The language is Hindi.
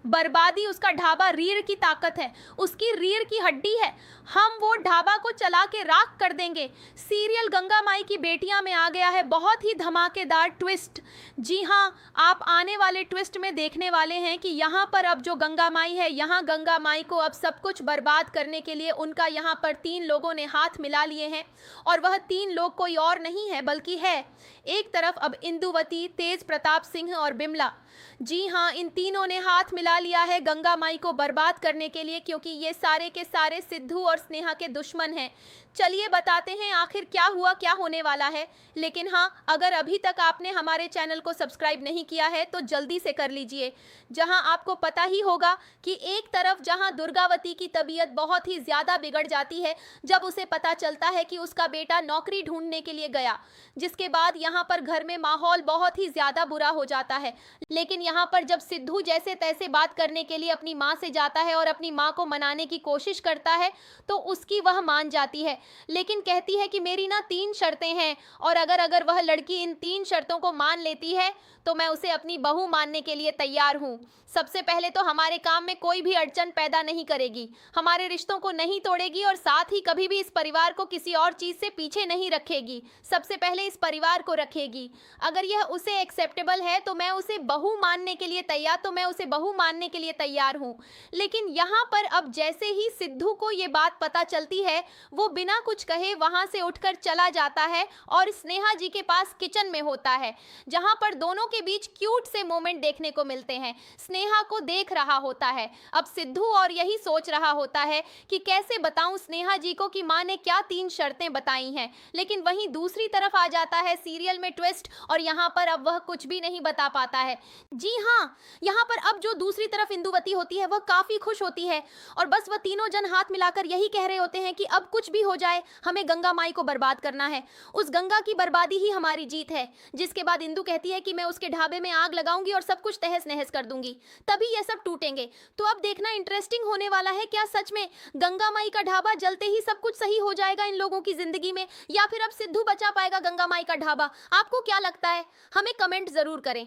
बर्बादी उसका ढाबा रीढ़ की ताकत है, उसकी रीढ़ की हड्डी है। हम वो ढाबा को चला के राख कर देंगे। सीरियल गंगा माई की बेटियां में आ गया है बहुत ही धमाकेदार ट्विस्ट। जी हाँ, आप आने वाले ट्विस्ट में देखने वाले हैं कि यहाँ पर अब जो गंगा माई है, यहाँ गंगा माई को अब सब कुछ बर्बाद करने के लिए उनका यहाँ पर 3 लोगों ने हाथ मिला लिए हैं। और वह 3 लोग कोई और नहीं है बल्कि है एक तरफ अब इंदुवती, तेज प्रताप सिंह और बिमला। जी हाँ, इन तीनों ने हाथ मिला लिया है गंगा माई को बर्बाद करने के लिए, क्योंकि ये सारे के सारे सिद्धू और स्नेहा के दुश्मन हैं। चलिए बताते हैं आखिर क्या हुआ, क्या होने वाला है। लेकिन हाँ, अगर अभी तक आपने हमारे चैनल को सब्सक्राइब नहीं किया है तो जल्दी से कर लीजिए। जहां आपको पता ही होगा कि एक तरफ जहां दुर्गावती की तबीयत बहुत ही ज़्यादा बिगड़ जाती है जब उसे पता चलता है कि उसका बेटा नौकरी ढूंढने के लिए गया, जिसके बाद यहाँ पर घर में माहौल बहुत ही ज़्यादा बुरा हो जाता है। लेकिन यहाँ पर जब सिद्धू जैसे तैसे बात करने के लिए अपनी माँ से जाता है और अपनी माँ को मनाने की कोशिश करता है तो उसकी वह मान जाती है, लेकिन कहती है कि मेरी ना 3 शर्तें हैं और अगर वह लड़की इन 3 शर्तों को मान लेती है तो मैं उसे अपनी बहू मानने के लिए तैयार हूँ। सबसे पहले तो हमारे काम में कोई भी अड़चन पैदा नहीं करेगी, हमारे रिश्तों को नहीं तोड़ेगी और साथ ही कभी भी इस परिवार को किसी और चीज़ से पीछे नहीं रखेगी। सबसे पहले इस परिवार को रखेगी। अगर यह उसे एक्सेप्टेबल है तो मैं उसे बहू मानने के लिए तैयार हूँ। लेकिन यहाँ पर अब जैसे ही सिद्धू को ये बात पता चलती है, वो बिना कुछ कहे वहाँ से उठकर चला जाता है और स्नेहा जी के पास किचन में होता है, जहाँ पर दोनों के बीच क्यूट से मोमेंट देखने को मिलते हैं। स्नेहा को देख रहा होता है अब सिद्धू और यही सोच रहा होता है कि कैसे बताऊं स्नेहा जी को कि माँ ने क्या 3 शर्तें बताई हैं। लेकिन वहीं दूसरी तरफ आ जाता है सीरियल में ट्विस्ट और यहाँ पर अब वह कुछ भी नहीं बता पाता है। जी हाँ, यहाँ पर अब जो दूसरी तरफ इंदुवती होती है वह काफी खुश होती है और बस वह तीनों जन हाथ मिलाकर यही कह रहे होते हैं कि अब कुछ भी हो जाए हमें गंगा माई को बर्बाद करना है, उस गंगा की बर्बादी ही हमारी जीत है। जिसके बाद इंदु कहती है कि मैं उसके ढाबे में आग लगाऊंगी और सब कुछ तहस नहस कर दूंगी, तभी ये सब टूटेंगे। तो अब देखना इंटरेस्टिंग होने वाला है, क्या सच में गंगा माई का ढाबा जलते ही सब कुछ सही हो जाएगा इन लोगों की जिंदगी में, या फिर अब सिद्धू बचा पाएगा गंगा माई का ढाबा? आपको क्या लगता है? हमें कमेंट जरूर करें।